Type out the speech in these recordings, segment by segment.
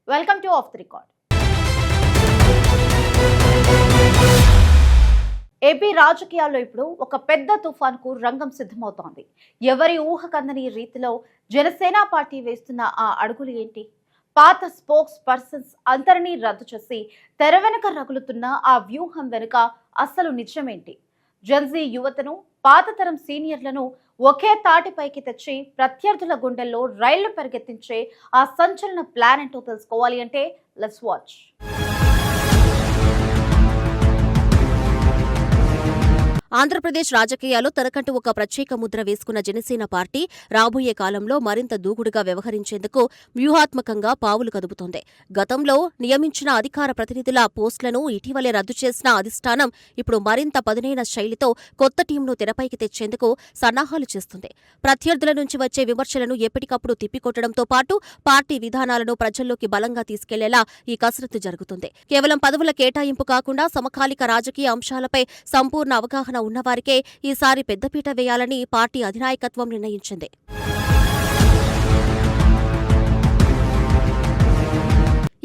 Welcome to of the record. AP రాజకీయాల్లో ఇప్పుడు ఒక పెద్ద తుఫాన్కు రంగం సిద్ధమవుతోంది. ఎవరి ఊహకందని రీతిలో జనసేన పార్టీ వేస్తున్న ఆ అడుగులు ఏంటి? పాత స్పోక్స్ పర్సన్స్ అందరినీ రద్దు చేసి తెర వెనుక రగులుతున్న ఆ వ్యూహం వెనుక అసలు నిజమేంటి? జన్జీ యువతను, పాతతరం సీనియర్లను ఒకే తాటిపైకి తెచ్చి ప్రత్యర్థుల గుండెల్లో రైళ్లు పరిగెత్తించే ఆ సంచలన ప్లాన్ ఏంటో తెలుసుకోవాలి అంటే లెట్స్ వాచ్. ఆంధ్రప్రదేశ్ రాజకీయాల్లో తనకంటూ ఒక ప్రత్యేక ముద్ర వేసుకున్న జనసేన పార్టీ రాబోయే కాలంలో మరింత దూకుడుగా వ్యవహరించేందుకు వ్యూహాత్మకంగా పావులు కదుపుతోంది. గతంలో నియమించిన అధికార ప్రతినిధుల పోస్టులను ఇటీవలే రద్దు చేసిన అధిష్టానం ఇప్పుడు మరింత పదునైన శైలితో కొత్త టీంను తెరపైకి తెచ్చేందుకు సన్నాహాలు చేస్తుంది. ప్రత్యర్థుల నుంచి వచ్చే విమర్శలను ఎప్పటికప్పుడు తిప్పికొట్టడంతో పాటు పార్టీ విధానాలను ప్రజల్లోకి బలంగా తీసుకెళ్లేలా ఈ కసరత్తు జరుగుతుంది. కేవలం పదవుల కేటాయింపు కాకుండా సమకాలిక రాజకీయ అంశాలపై సంపూర్ణ అవగాహన ఉన్నవారికే ఈసారి పెద్దపీట వేయాలని పార్టీ అధినాయకత్వం నిర్ణయించింది.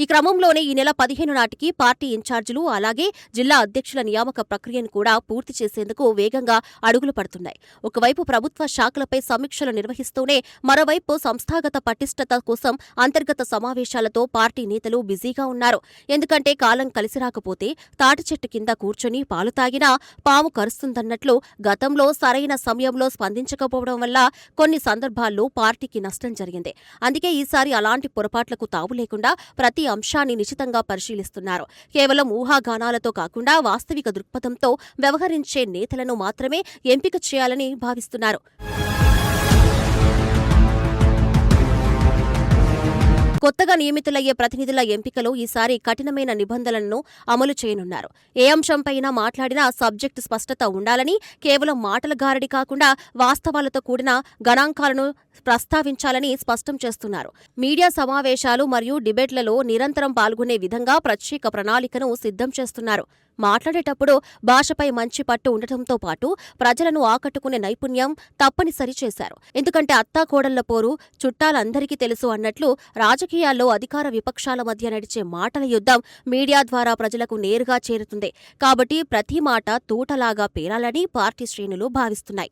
ఈ క్రమంలోనే ఈ నెల 15 నాటికి పార్టీ ఇన్ఛార్జీలు అలాగే జిల్లా అధ్యక్షుల నియామక ప్రక్రియను కూడా పూర్తి చేసేందుకు వేగంగా అడుగులు పడుతున్నాయి. ఒకవైపు ప్రభుత్వ శాఖలపై సమీక్షలు నిర్వహిస్తూనే మరోవైపు సంస్థాగత పటిష్టత కోసం అంతర్గత సమావేశాలతో పార్టీ నేతలు బిజీగా ఉన్నారు. ఎందుకంటే కాలం కలిసి రాకపోతే తాటి చెట్టు కింద కూర్చొని పాలు తాగినా పాము కరుస్తుందన్నట్లు గతంలో సరైన సమయంలో స్పందించకపోవడం వల్ల కొన్ని సందర్భాల్లో పార్టీకి నష్టం జరిగింది. అందుకే ఈసారి అలాంటి పొరపాట్లకు తావు లేకుండా ప్రతి అంశాన్ని నిశితంగా పరిశీలిస్తున్నారు. కేవలం ఊహాగానాలతో కాకుండా వాస్తవిక దృక్పథంతో వ్యవహరించే నేతలను మాత్రమే ఎంపిక చేయాలని భావిస్తున్నారు. కొత్తగా నియమితులయ్యే ప్రతినిధుల ఎంపికలో ఈసారి కఠినమైన నిబంధనలను అమలు చేయనున్నారు. ఏ అంశంపైనా మాట్లాడినా సబ్జెక్టు స్పష్టత ఉండాలని, కేవలం మాటల గారడి కాకుండా వాస్తవాలతో కూడిన గణాంకాలను ప్రస్తావించాలని స్పష్టం చేస్తున్నారు. మీడియా సమావేశాలు మరియు డిబేట్లలో నిరంతరం పాల్గొనే విధంగా ప్రత్యేక ప్రణాళికను సిద్ధం చేస్తున్నారు. మాట్లాడేటప్పుడు భాషపై మంచి పట్టు ఉండటంతో పాటు ప్రజలను ఆకట్టుకునే నైపుణ్యం తప్పనిసరి చేశారు. ఎందుకంటే అత్తాకోడళ్ల పోరు చుట్టాలందరికీ తెలుసు అన్నట్లు రాజకీయాల్లో అధికార విపక్షాల మధ్య నడిచే మాటల యుద్ధం మీడియా ద్వారా ప్రజలకు నేరుగా చేరుతుంది. కాబట్టి ప్రతి మాట తూటలాగా పేరాలని పార్టీ శ్రేణులు భావిస్తున్నాయి.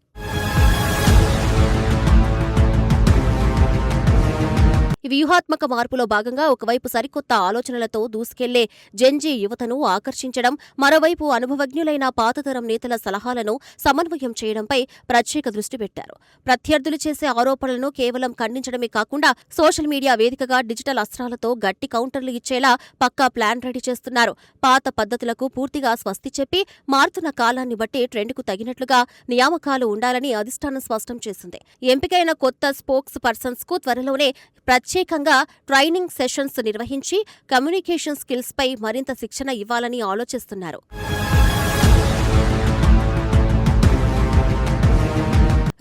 ఈ వ్యూహాత్మక మార్పులో భాగంగా ఒకవైపు సరికొత్త ఆలోచనలతో దూసుకెళ్లే జెన్జీ యువతను ఆకర్షించడం, మరోవైపు అనుభవజ్ఞులైన పాతతరం నేతల సలహాలను సమన్వయం చేయడంపై ప్రత్యేక దృష్టి పెట్టారు. ప్రత్యర్థులు చేసే ఆరోపణలను కేవలం ఖండించడమే కాకుండా సోషల్ మీడియా వేదికగా డిజిటల్ అస్త్రాలతో గట్టి కౌంటర్లు ఇచ్చేలా పక్కా ప్లాన్ రెడీ చేస్తున్నారు. పాత పద్ధతులకు పూర్తిగా స్వస్తి చెప్పి మారుతున్న కాలాన్ని బట్టి ట్రెండ్కు తగినట్లుగా నియామకాలు ఉండాలని అధిష్టానం స్పష్టం చేసింది. ఎంపికైన కొత్త స్పోక్స్ పర్సన్స్కు త్వరలోనే ప్రత్యేకంగా ట్రైనింగ్ సెషన్స్ నిర్వహించి కమ్యూనికేషన్ స్కిల్స్పై మరింత శిక్షణ ఇవ్వాలని ఆలోచిస్తున్నారు.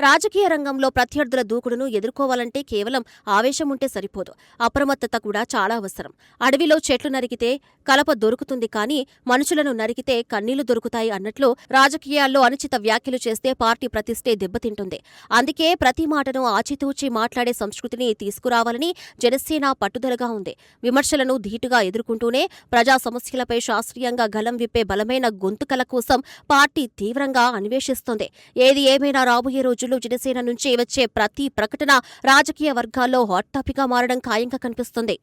రాజకీయ రంగంలో ప్రత్యర్థుల దూకుడును ఎదుర్కోవాలంటే కేవలం ఆవేశం ఉంటే సరిపోదు. అప్రమత్తత కూడా చాలా అవసరం. అడవిలో చెట్లు నరికితే కలప దొరుకుతుంది, కానీ మనుషులను నరికితే కన్నీళ్లు దొరుకుతాయి అన్నట్లు రాజకీయాల్లో అనుచిత వ్యాఖ్యలు చేస్తే పార్టీ ప్రతిష్టే దెబ్బతింటుంది. అందుకే ప్రతి మాటను ఆచితూచి మాట్లాడే సంస్కృతిని తీసుకురావాలని జనసేన పట్టుదలగా ఉంది. విమర్శలను ధీటుగా ఎదుర్కొంటూనే ప్రజా సమస్యలపై శాస్త్రీయంగా గలం విప్పే బలమైన గొంతుకల కోసం పార్టీ తీవ్రంగా అన్వేషిస్తోంది. ఏది ఏమైనా రాబోయే రోజుల్లో జనసేన నుంచి వచ్చే ప్రతి ప్రకటన రాజకీయ వర్గాల్లో హాట్ టాపిక్ గా మారడం ఖాయంగా కనిపిస్తుంది.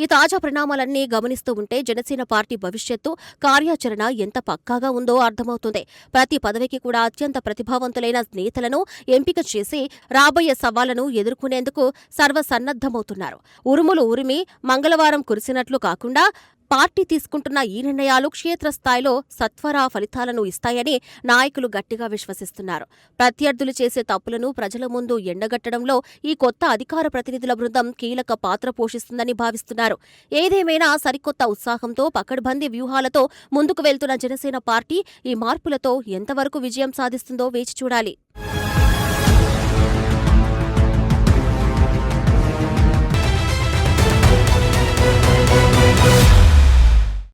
ఈ తాజా పరిణామాలన్నీ గమనిస్తూ ఉంటే జనసేన పార్టీ భవిష్యత్తు కార్యాచరణ ఎంత పక్కాగా ఉందో అర్థమవుతుంది. ప్రతి పదవికి కూడా అత్యంత ప్రతిభావంతులైన నేతలను ఎంపిక చేసి రాబోయే సవాళ్లను ఎదుర్కొనేందుకు సర్వసన్నద్ధమవుతున్నారు. ఉరుములు ఉరిమి మంగళవారం కురిసినట్లు కాకుండా పార్టీ తీసుకుంటున్న ఈ నిర్ణయాలు క్షేత్రస్థాయిలో సత్వర ఫలితాలను ఇస్తాయని నాయకులు గట్టిగా విశ్వసిస్తున్నారు. ప్రత్యర్థులు చేసే తప్పులను ప్రజల ముందు ఎండగట్టడంలో ఈ కొత్త అధికార ప్రతినిధుల బృందం కీలక పాత్ర పోషిస్తుందని భావిస్తున్నారు. ఏదేమైనా సరికొత్త ఉత్సాహంతో పకడ్బందీ వ్యూహాలతో ముందుకు వెళ్తున్న జనసేన పార్టీ ఈ మార్పులతో ఎంతవరకు విజయం సాధిస్తుందో వేచి చూడాలి.